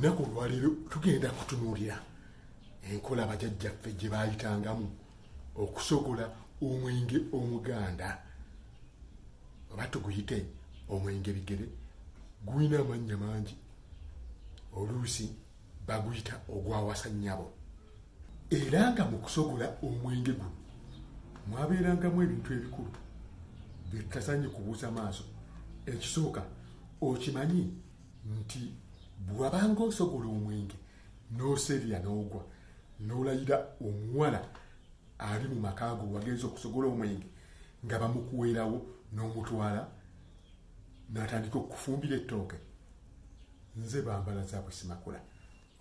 olunaku olwaleero tugenda kutunuulira enkola bajjajjaffe gye baayitangamu okusogola omwenge omuganda oba tuguyite omwenge bigere. Guyina amannya mangi, oluusi baguyita ogwawasa nnyabo. Era nga mu kusogola omwenge guno mwabeerangamu ebintu ebikulu bye tutasaanye kubuusa maaso. Ekisooka, okimanyi nti bw'abanga osogola omwenge n'oserya n'ogwa n'olayira omuwala ali mu maka go wagenza okusogola omwenge nga bamukuweerawo n'omutwala n'atandika okufumbira ettooke. Nze Bambala Zaabwesimakula,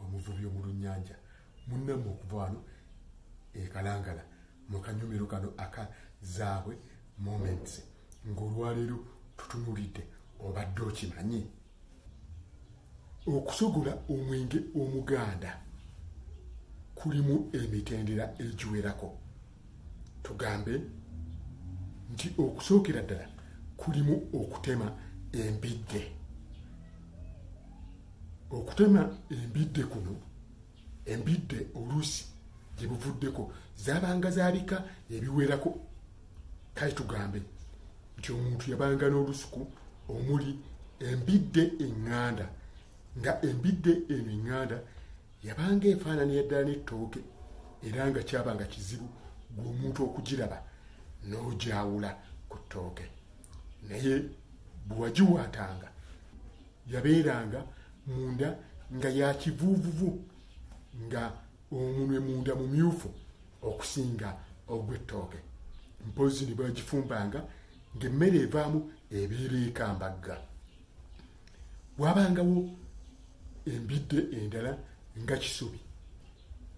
omuvubi omulunnyanja, munnammwe okuva wano e Kalangala mu kanyomero kano aka Zaabwe Moments, ng'olwaleero tutunuulidde obadde okimanyi. Okusogola omwenge omuganda kulimu emitendera egiwerako. Tugambe nti okusookera ddala kulimu okutema embidde. Okutema embidde kuno, embidde oluusi gye buvuddeko zaabanga zaalika ebiwerako. Kale tugambe nti omuntu yabanga n'olusuku omuli embidde eŋŋanda, nga embidde eno eŋŋanda yabanga efaananira ddala n'ettooke, era nga kyabanga kizibu gwe omuntu okugiraba n'ogyawula ku ttooke. Naye bwe wagiwaatanga yabeeranga munda nga ya kivuuvuvu, nga omunwe munda mumyufu okusinga ogw'ettooke. Mpozi ne bagifumbanga ng'emmere evaamu ebeera ekambagga. Wabangawo embidde endala nga kisubi.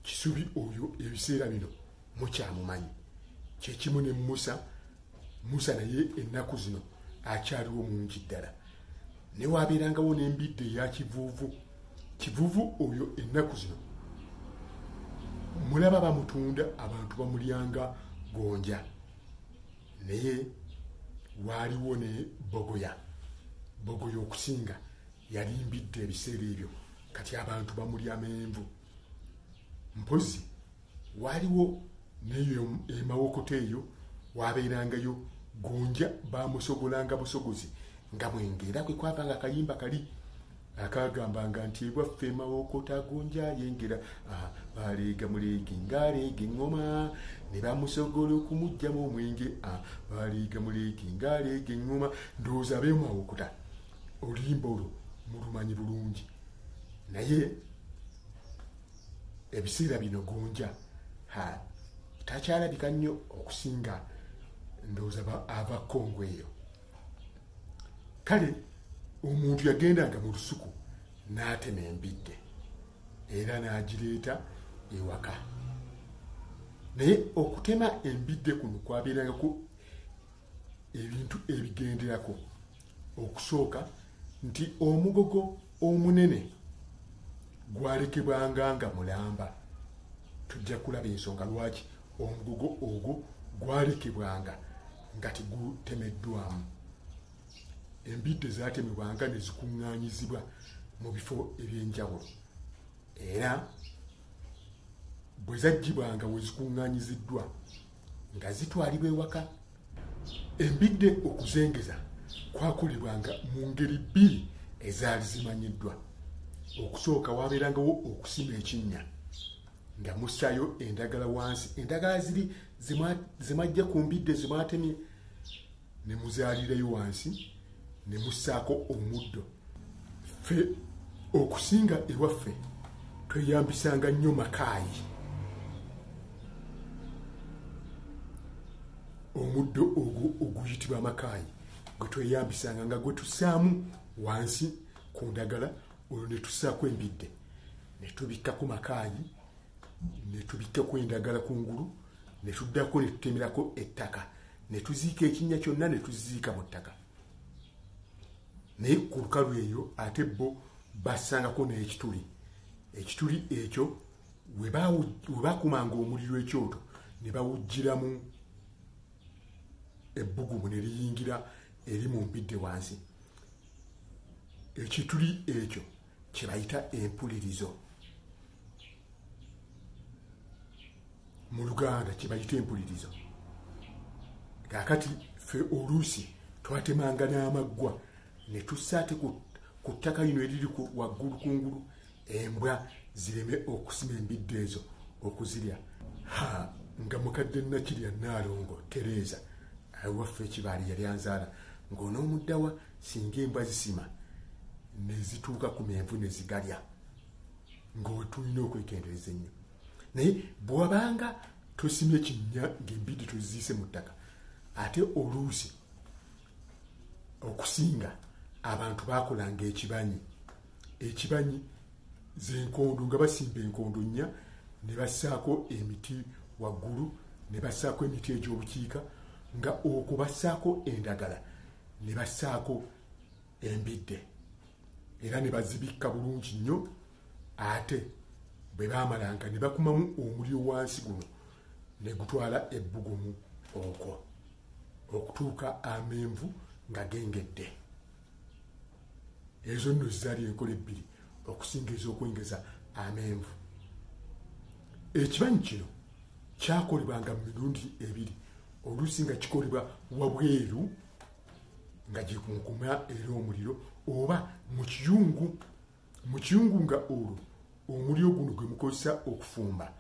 Kisubi oyo ebiseera bino mukyamumanyi. Kyekimu ne Musa. Musa naye ennaku zino akyaliwo mungi ddala. Ne waabeerangawo n'embidde eya kivuuvu. Kivuuvu oyo ennaku zino mulaba bamutunda, abantu bamulyanga gonja. Naye waaliwo ne bogoya. Bogoya okusinga yali mbidde ebiseera ebyo, kati abantu bamulya menvu. Mpozi waaliwo neyo emawokoto eyo, waabeerangayo gonja, bamusogolanga busogozi nga mwenge. Era kwe kwavanga akayimba kali akagambanga nti ewaffe emawokota gonja yengera, baleega muleege ng'aleega eŋŋoma, ne bamusogola okumuggyamu omwenge, baleega muleege ng'aleega eŋŋoma. Ndowooza ab'emawokota oluyimba olwo mulumanyi bulungi. Naye ebiseera bino gonja takyalabika nnyo okusinga ndowooza ava Kongo eyo. Kale omuntu yagendanga mu lusuku n'atema embidde era n'agireeta ewaka. Naye okutema embidde kuno kwabeerangako ebintu ebigenderako. Okusooka nti omugogo omunene gwalekebwanga nga mulamba. Tujja kulaba ensonga lwaki omugogo ogwo gwalekebwanga nga tigutemeddwamu. Embidde zaatemebwanga ne zikuŋŋaanyizibwa mu bifo eby'enjawulo, era bwe zaggyibwanga we zikuŋŋaanyiziddwa nga zitwalibwa ewaka. Embidde okuzengeza kwakolebwanga mu ngeri bbiri ezaali zimanyiddwa. Okusooka waabeerangawo okusima ekinnya nga mussaayo endagala wansi. Endagala ziri zemwajja ku mbidde zemwatemye ne muzaalirayo wansi ne mussaako omuddo. Ffe okusinga ewaffe tweyambisanga nnyo makaayi. Omuddo ogwo oguyitibwa makaayi gwe tweyambisanga nga gwe tussaamu wansi ku ndagala, olwo ne tussaako embidde ne tubikkako makaayi, ne tubikkako endagala kungulu, ne tuddako ne tutemerako ettaka, ne tuziika ekinnya kyonna ne tuziika mu ttaka. Naye ku lukalu eyo ate bo bassangako n'ekituli. Ekituli ekyo we bakumanga omuliro ekyoto ne bawugiramu ebbugumu ne liyingira eri mu mbidde wansi. Ekituli ekyo kye bayita empulirizo. Mu Luganda kye bayita empulirizo. Kaakati ffe oluusi twatemanga n'amaggwa ne tussa ate ku ttaka lino eriri waggulu kungulu embwa zireme okusima embidde ezo okuzirya. Nga mukadde Nakirya Naalongo Tereza awaffe Ekibaali yali anzaala ng'onoomuddawa singa embwa zisima ne zituuka ku menvu ne zigalya, ng'owe tulina okwekendereza ennyo. Naye bw'abanga tosimye kinnya ng'embidde toziise mu ttaka, ate oluusi okusinga abantu baakolanga ekibanyi z'enkondo, nga basimba enkondo nnya ne bassaako emiti waggulu, ne bassaako emiti egy'obukiika, nga okwo bassaako endagala, ne bassaako embidde, era ne bazibikka bulungi nnyo. Ate bwe baamalanga ne bakumamu omuliro wansi guno ne gutwala ebbugumu okwo okutuuka amenvu nga gengedde. Ezo nno zaali enkola ebbiri okusinga ez'okwengeza amenvu. Ekibanyi kino kyakolebwanga mu mirundi ebiri, oluusi nga kikolebwa wabweru nga gikunkuma era omuliro, oba mu kiyungu nga olwo omuliro guno gwe mukozesa okufumba,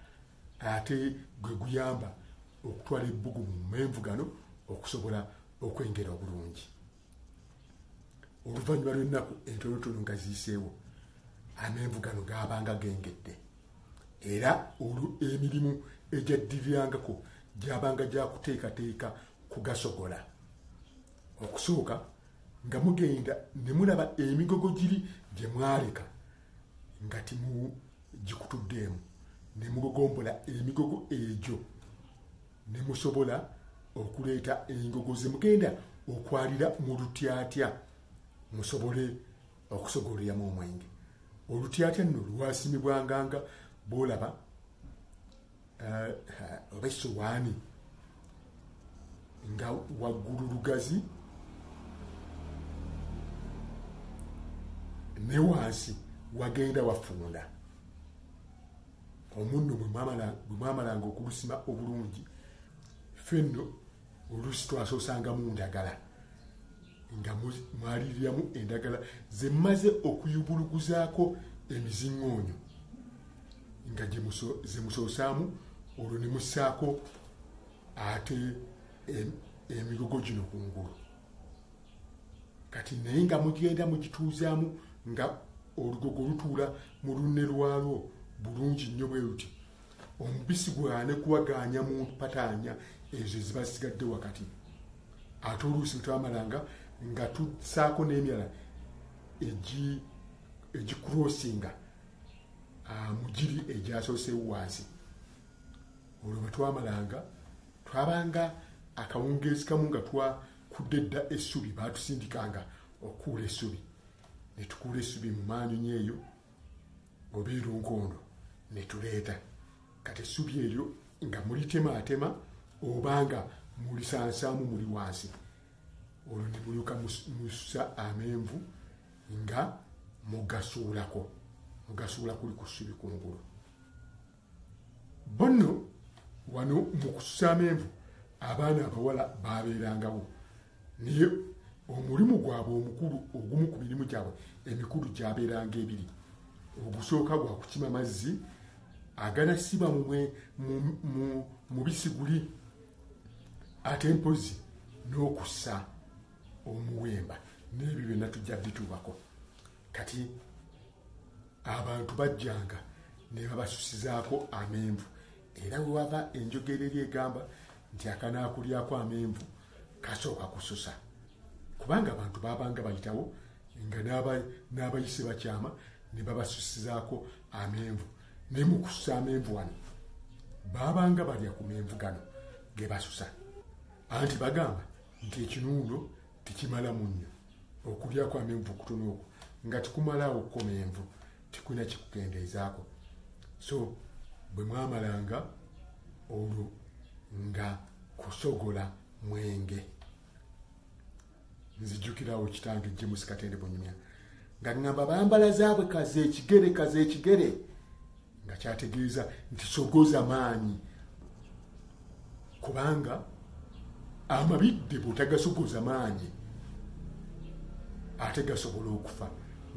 ate gwe guyamba okutwala ebbugumu mu menvu gano okusobola okwengera obulungi. Oluvannyuma lw'ennaku entonotono nga ziyiseewo, amenvu gano gaabanga gengedde, era olwo emirimu egyaddirirangako gyabanga gya kuteekateeka kugasogola. Okusooka nga mugenda ne mulaba emigogo giri gye mwaleka nga timugikutuddeemu, ne mugogombola emigogo egyo, ne musobola okuleeta engogo ze mugenda okwalira mu lutyatya musobole okusogoleramu omwenge. Olutyatya nno lwasimibwanga nga bw'olaba oba essowaani nga waggulu lugazi ne wansi wagenda wafunda. Omunno bwe mwamalanga okulusima obulungi, ffe nno oluusi twasoosangamu ndagala nga mwaliriramu endagala ze mmaze okuyubuluguzaako emiziŋŋoonyo nga ze musoosaamu, olwo ne mussaako ate emigogo gino kungulu. Kati naye nga mugenda mugituuzaamu nga olugogo lutuula mu lunne lwalwo bulungi nnyo bwe luti, omubisi gwane kuwagaanya mu mpataanya ezo ziba zisigadde wakati. Ate oluusi bwe twamalanga nga tussaako n'emirala egikurosinga mu giri egyasoosewo wansi. Olwo bwe twamalanga twabanga akawungeezi kamu nga twakudde dda essubi, baatusindikanga okukuula essubi, ne tukuula essubi mu maanyonyi eyo oba erunkondo ne tuleeta. Kati essubi eryo nga mulitemaatema obanga mulisansaamu muli wansi, olwo ne mulyoka mususa amenvu nga mugasuula kuli ku ssubi kungulu. Bonno wano mu kususa amenvu abaana abawala baabeerangawo, naye omulimu gwabwe omukulu, ogumu ku mirimu gyabwe emikulu gyabeeranga ebiri. Ogusooka gwa kukima mazzi aganasibwa mu bisiguli, ate mpozi n'okussa omuwemba, n'ebyo byonna tujja bituubako. Kati abantu bajjanga ne babasusizaako amenvu, era we wava enjogera eri egamba nti akanaakulyako amenvu kasooka kususa, kubanga abantu baabanga bayitawo nga n'abayise bakyama ne babasusizaako amenvu. Naye mu kususa amenvu wano baabanga balya ku menvu gano ge basusa, anti bagamba nti ekinuuno tikimala munnyo, okulyako amenvu kutono okwo nga tikumalaawoko menvu, tikulina kikukendeezaako. So bwe mwamalanga olwo nga kusogola mwenge. Nzijjukirawo kitange James Katende Bunyumya nga ngamba bambala zaabwe kaze ekigere nga kyategeeza nti sogoza maanyi kubanga amabidde bw'otagasogoza maanyi ate gasobola okufa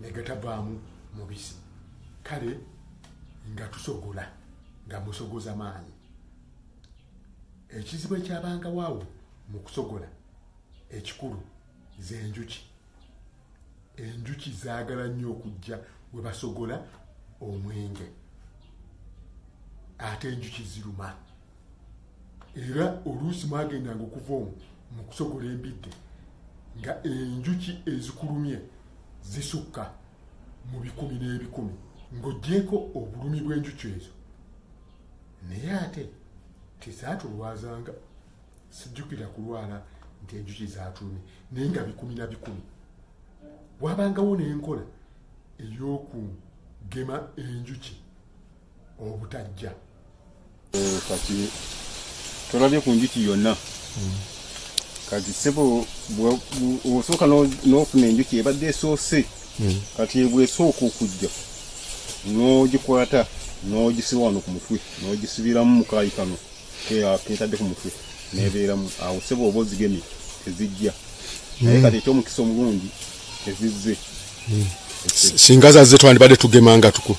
ne gatavaamu mubisi kale nga tusogola nga musogoza maanyi ekizibu ekyabanga waawo mu kusogola ekikulu z'enjuki enjuki zaagala nnyo okujja we basogola omwenge ate enjuki ziruma era oluusi mwagendanga okuva omwo mu kusogola embidde nga enjuki ezikulumye zisukka mu 100 n'ebikumi ng'oggyeko obulumi bw'enjuki ezo naye ate tezaatulwazanga sijjukira kulwala nti enjuki zaatulumye naye nga 100 na 100 bwabangawo n'enkola ey'okugema enjuki obutajja kati tolabye ku njuki yonna kati sebo osooka n'ofuna enjuki ebadde esoose kati ebwesooka okujja n'ogikwata n'ogisiba wano ku mutwe n'ogisibiramu mu kaayi kano ketadde ku mutwe n'ebeeramu awo sebo oba ozigemye tezijja naye kati ekyomukisa omulungi tezizze singa zazze twandibadde tugemanga tuku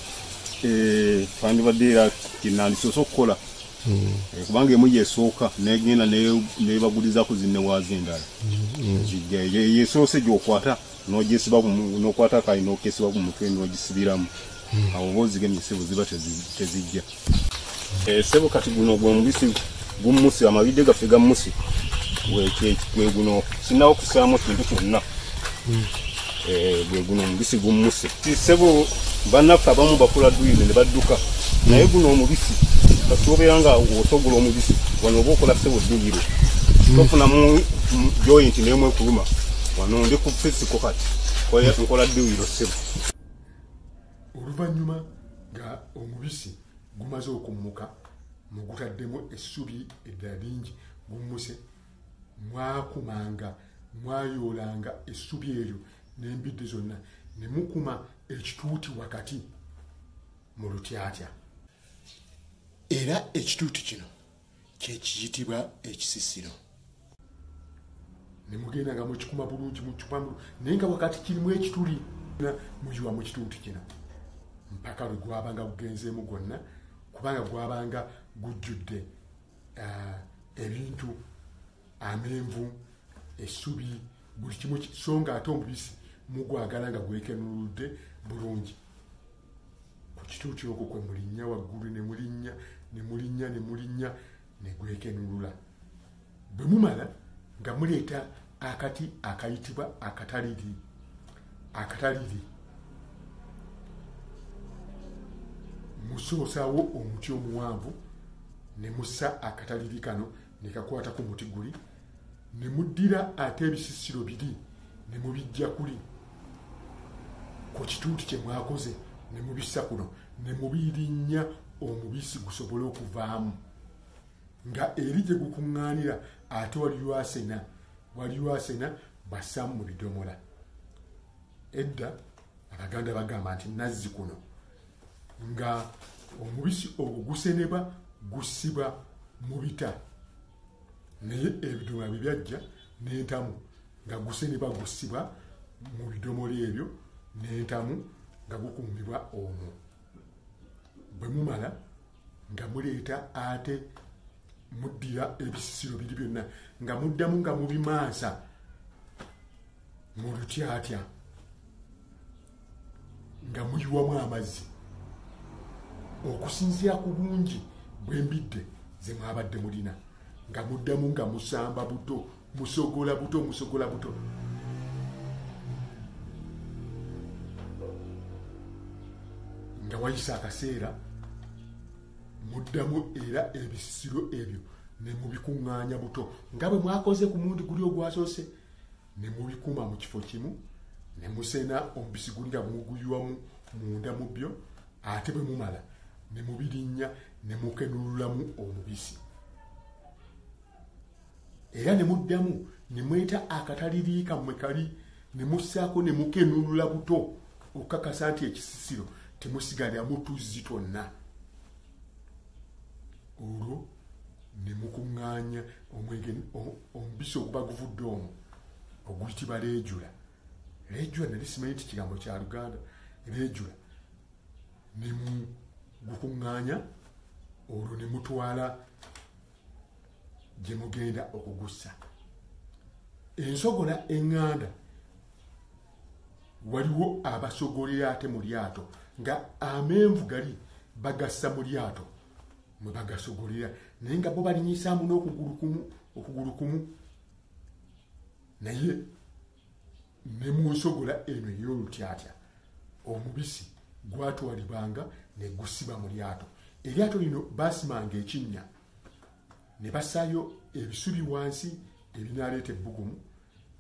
twandibadde era kinandisoose okukola kubanga emu yesooka negenda nebagulizaku zinne waazi endala zijja yesoose gyokwata n'ogisiba n'okwata kaayi n'okesiba ku mutwe n'ogisibiramu awo oba ozigemye sebo ziba tezijja sebo kati guno gwe mubisi gummusi amabidde gaffe gammusi gwe guno sinawo kusaamu kintu kyonna gwe guno omubisi gummusi sebo bannaffe abamu bakola duyine ne badduka naye guno omubisi katuobeera nga osogola omubisi wano oba okola sebo dduyiro tofunamu joint n'emu ekuluma wano ndi ku fisiko kati nkola dduyiro sebo oluvannyuma nga omubisi gumaze okummuka mugutaddemu essubi eddala lingi gummuse mwakumanga mwayoolanga essubi eryo n'embidde zonna ne mukuma ekituuti wakati mu lutyatya era ekituuti kino kyekiyitibwa ekisisiro ne mugenda nga mukikuma bulungi naye nga wakati kirimu ekituli muyiwa mu kituuti kino mpaka lwe gwabanga gugenzeemu gwonna kubanga gwabanga gujjudde ebintu amenvu essubi buli kimu so nga ate omubisi mugwagala nga gwekenuludde bulungi ku kituuti okwo kwe mulinnya waggulu ne mulinnya ne gwekenulula bwe mumala nga muleeta akati akayitibwa akataliri musoosawo omuti omuwanvu ne mussa akataliri kano ne kakwata ku muti guli ne muddira ate ebisisiro biri ne mubijja kuli ku kituuti kye mwakoze ne mubissa kuno ne mubirinnya omubisi gusobole okuvaamu nga eri gye gukuŋŋaanira ate waliyo asena bassamu mu bidomola edda abaganda bagamba nti nazzi kuno nga omubisi ogwo guseneba gusiba mu bita naye ebidomola bye byajja n'entamu nga guseneba gusiba mu bidomola ebyo n'entamu nga gukuumibwa omwo bwe mumala nga muleeta ate muddira ebisisiro biri byonna nga muddamu nga mubimaasa mu lutyatya nga muyiwamu amazzi okusinziira ku bungi bw'embidde ze mwabadde mulina nga muddamu nga musamba buto musogola buto nga wayisa akaseera muddamu era ebisisiro ebyo ne mubikuŋŋaanya buto nga bwe mwakoze ku mundi guli ogwasoose ne mubikuma mu kifo kimu ne musena omubisi guli nga muguyiwamu munda mu byo ate bwe mumala ne mubirinnya ne mukenululamu omubisi era ne muddamu ne mweta akataliri kammwe kali ne mussaako ne mukenulula buto okakasa nti ekisisiro temusigaliramu tuzzi twonna. Olwo ne mukuŋŋaanya omwenge omubisi oguba guvudde omwo oguyitibwa leejula. Leejula nali simanyi nti kigambo kya Luganda. Leejula ne mugukuŋŋaanya, olwo ne mutwala gye mugenda okugussa. Ensogola eŋŋanda waliwo abasogolera ate mu lyato nga amenvu gali bagassa mu lyato mwe bagasogolera, naye nga bo balinyisaamu n'okugulu kumu. Naye ne mu nsogola eno ey'olutyatya omubisi gwatwalibwanga ne gusiba mu lyato. Eryato lino baasimanga ekinnya ne bassaayo ebisubi wansi ebinaaleeta ebbugumu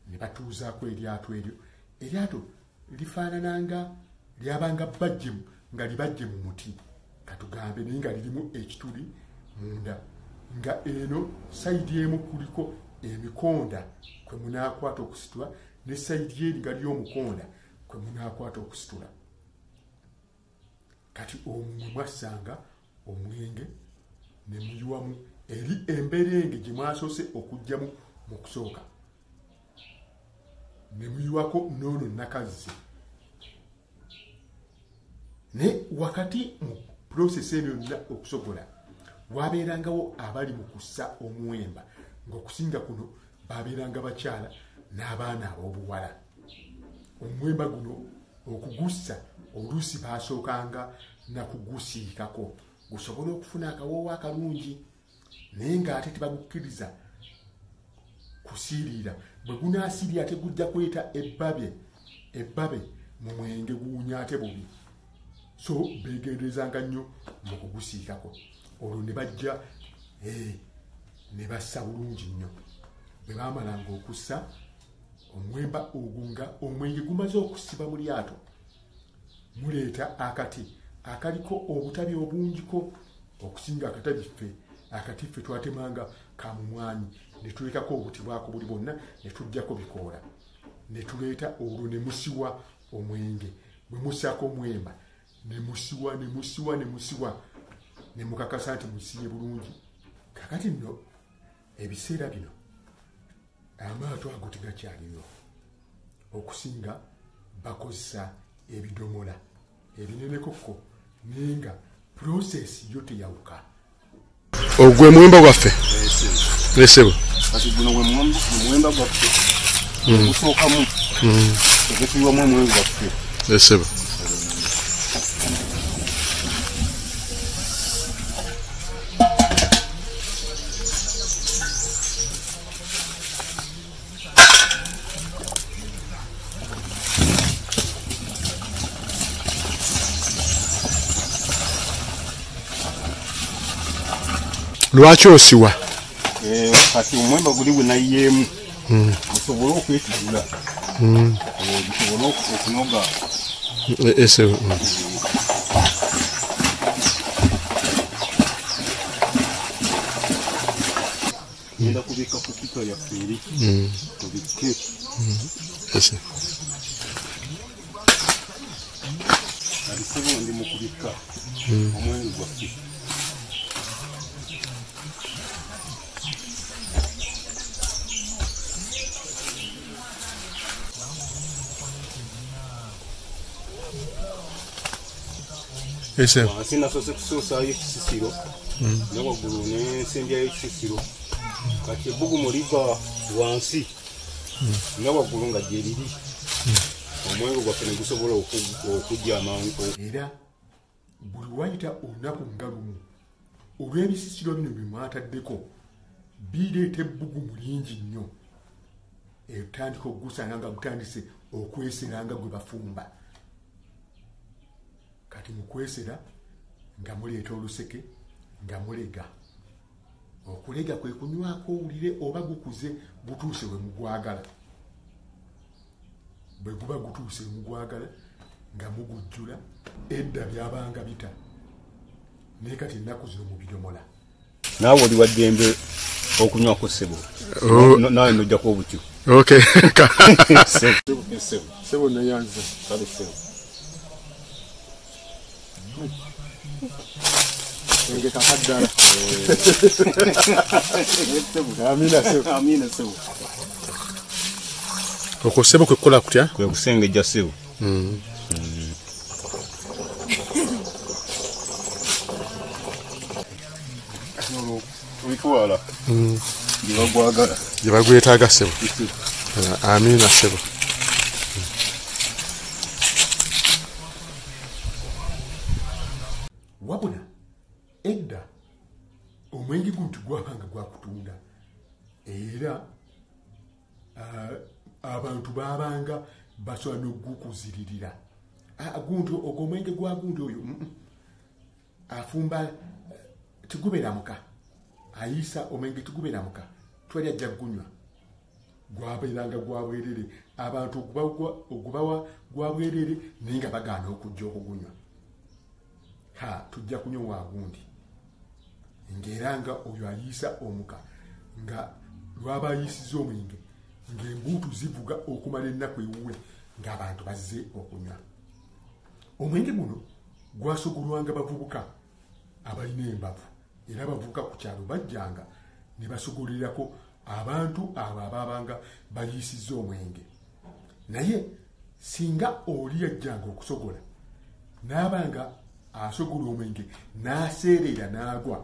ne batuuzaako eryato eryo. Eryato lifaanananga lyabanga bajjemu nga libajje mu muti katugambe, naye nga lirimu ekituli munda, nga eno sayidi emu kuliko emikonda kwe munaakwata okusitula ne sayidi eri nga ly'omukonda kwe munaakwata okusitula. Kati omwe mwassanga omwenge ne muyiwamu eri emberenge gye mwasoose okuggyamu mu kusooka, ne muyiwako noono nakazzi. Ne wakati mu prosesi eno yonna okusogola wabeerangawo abali mu kussa omuwemba, ng'okusinga kuno babeeranga bakyala n'abaana ab'obuwala. Omuwemba guno okugussa oluusi baasookanga nakugusiikako gusobole okufuna akawoowo akalungi, naye ng'ate tebagukkiriza kusiiriira. Bwe gunaasiirira ate gujja kweta ebbabe mu mwenge guwunya ate bubi. So beegenderezanga nnyo mu kugusiikako. Olwo ne bajja ne bassa bulungi nnyo. Bwe baamalanga okussa omuwemba ogwo nga omwenge gumaze okusiba mu lyato, muleeta akati akaliko obutabi obungiko okusinga akatabi ffe. Akati ffe twatemanga kamumwanyi ne tulekako obuti bwako buli bwonna ne tuggyako bikoola ne tuleeta. Olwo ne musiwa omwenge. Bwe mussaako omuwemba ne musiwa ne mukakasa nti musiye bulungi. Kakati nno ebiseera bino amaato ago tegakyaliyo, okusinga bakozesa ebidomola ebinenekoko, naye nga prosesi yo teyawuka. Ogwe muwemba gwaffe nesebo kati guno muwemba gwaffe gusookamu ogetuyiwamu omwenge gwaffe nesebo. Lwaki osiwa? Kati omwemba guli bunayeemu osobole okwetugula osobole okunoga. Esebo. Ngenda kubika ku kito yaffe eri tubike. Esebo. Alisebo ndi mu kubika omwenge gwaffe. Wansi nasoose kusoosaayo ekisisiro ne waggulu n'ensembyayo ekisisiro. Kati ebbugumu liva wansi ne waggulu nga gye liri, omwenge gwaffe ne gusobola okujja amangu. Era buli wayita olunaku nga lumu olw'ebisisiro bino bye mwataddeko bireeta ebbugumu lingi nnyo, etandika okugusanga nga gutandise okwesera nga gwe bafumba. Kati mukwesera nga muleeta oluseke nga mulega. Okulega kwe kunywako owulire oba gukuze gutuuse we mugwagala. Bwe guba gutuuse we mugwagala nga mugujjula, edda byabanga bita, naye kati ennaku zino mu bidomola. Naawe oli wa ddembe okunywako ssebo, nawe nojjako obutyo. Okay. Ssebo Sebo nayanze. Kale ssebo. engeka kaddala amina sebo okosebo kwekola kutya kwe kusengejja sebo Wikuala. Jibagwagala. Jibagwetaaga sebo. Amina sebo. Wabula edda omwenge guntu gwabanga gwakutunda era abantu babanga basobola n'ogukuziririra guntu ogwomwenge gwa guntu oyo afumba tigubeera muka ayisa omwenge tigubeera muka twali ajja gunywa gwabeeranga gwabwerere abantu ogubawa gwabwerere naye nga bagaana okujja okugunywa tujja kunywa wagundi ng'era nga oyo ayisa omuka nga lwaba ayisiza omwenge ng'embuutu zivuga okumala ennaku ewuwe ng'abantu bazze okunywa omwenge guno gwasogolwanga bavubuka abalina embavu era abavubuka ku kyalo bajjanga ne basogolerako abantu abo abaabanga bayisiza omwenge naye singa oli yajjanga okusogola n'abanga asogola omwenge n'aseerera n'agwa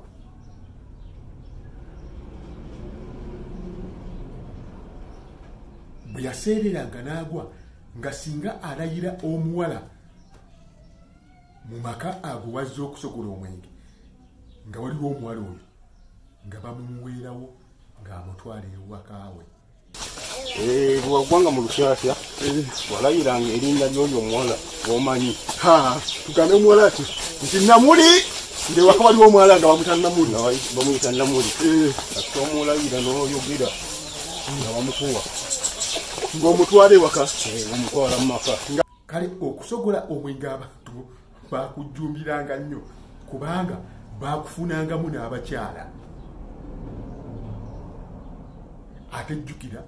bwe yaseereranga n'agwa nga singa alayira omuwala mu maka ago wazze okusogola omwenge nga waliwo omuwala oyo nga bamumuweerawo ng'amutwala ewakaawe bwewagwanga mu lukyasya walayiranga erinnya ly'oyo omuwala omanyi tugambe omuwala ati nti namuli ng'ewaka waliwo omuwala nga bamuta namuli bamuyita namuli ati omulayira n'oyogera nga bamukuwa ng'omutwala ewaka omutwala mu maka kale okusogola omwenge abantu baakujjumbiranga nnyo kubanga baakufunangamu n'abakyala ate jjukira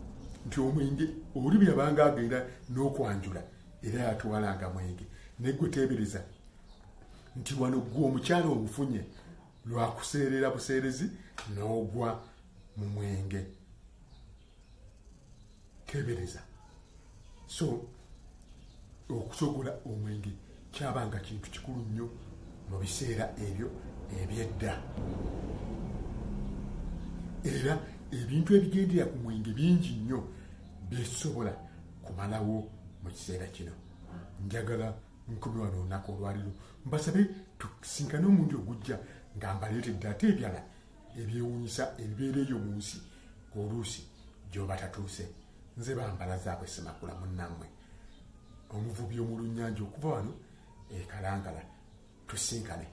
nti omwenge oli bwe yabanga agenda n'okwanjula era yatwalanga mwenge naye gwe teebereza nti wano gwe omukyala omufunye lwakuseerera buseerezi n'ogwa mu mwenge teebereza so okusogola omwenge kyabanga kintu kikulu nnyo mu biseera ebyo ebyedda era ebintu ebigendera ku mwenge bingi nnyo byesobola kumalawo mu kiseera kino njagala nkumi wano olunaku olwaliro mbasabe tusinkane omundi ogujja nga mbaleetedde ate ebyala ebyewuunyisa ebibeera eyo mu nsi oluusi gy'oba tatuuse nze bambala zaabwe semakula munnammwe omuvubi omulunnyanja okuva wano ekalangala tusinkane